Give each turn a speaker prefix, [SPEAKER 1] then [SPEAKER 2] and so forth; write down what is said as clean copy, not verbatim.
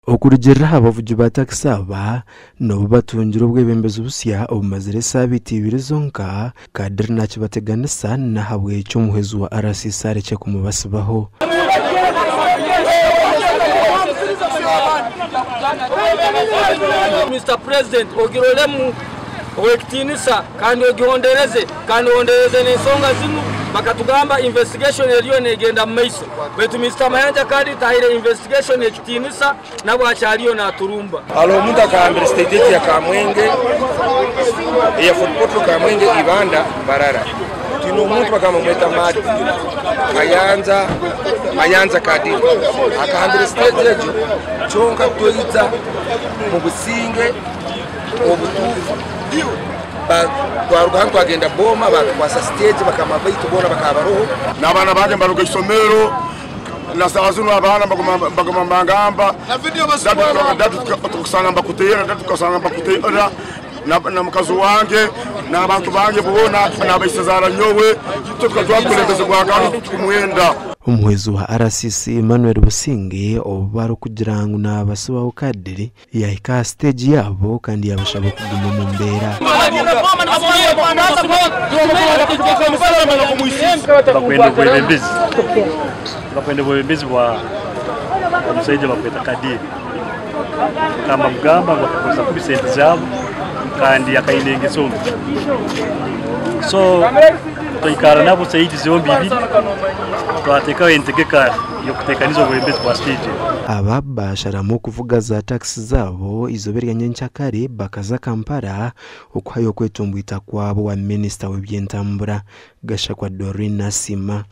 [SPEAKER 1] Okurugera abavugi ba taxi aba nabo batungira ubwebembezi busya obumazire sabiti ibiri zonka kadiri nakibateganisa nahabwe cyo muhezu wa RCSR cyo kumubasibaho.
[SPEAKER 2] Mr. President ogirolemu wekitinisa kandi ogihondereze kandi hondereze n'ensonga zimu bakatugamba investigation eriyo negenda mumaiso betu Mr. Mayanja kandi tahire investigation ekitinisa nabo acyariyo naturumba
[SPEAKER 3] alo omuntu akambira state ya Kamwenge ya football Kamwenge ibanda barara kino omuntu bakamweta mati Mayanza kadi akambira state ejo chonka toyiza mu businge obutufu twarugantu agenda boma bakwasa stage bakamabaito bona bakabaroho
[SPEAKER 4] nabana bage mbaruka isomero na sawazunu abana bagoma mbangamba
[SPEAKER 3] na video basubona
[SPEAKER 4] datu tukusanga mbakutera datu tukasanga mbakutera na mukazo wange nabantu bange bubona nabayisazara nyowe tukatwakulembeze bwakano tukumwenda.
[SPEAKER 1] Umuhezu wa RCC Emmanuel Businge obaro kugira ngo nabasibaho kadiri yahika stage yabo kandi yabashaba kuguma mu mbera
[SPEAKER 5] bakwenda bwebembezi bwa omusaije bakweta kadiri kamba mugamba bakoza ku bisente zabo kandi akayinenge sombe so toikara nabo saidi zombi bibi twateka entegeka yo kutekanizo bwebezi kwa stage
[SPEAKER 1] aba basharamu kuvuga za taxi zabo izoberanye ncyakare bakaza Kampala ukwayo kwetumbwita kwabo wa minister w'ebyentambura Gashakwa Dorina Sima.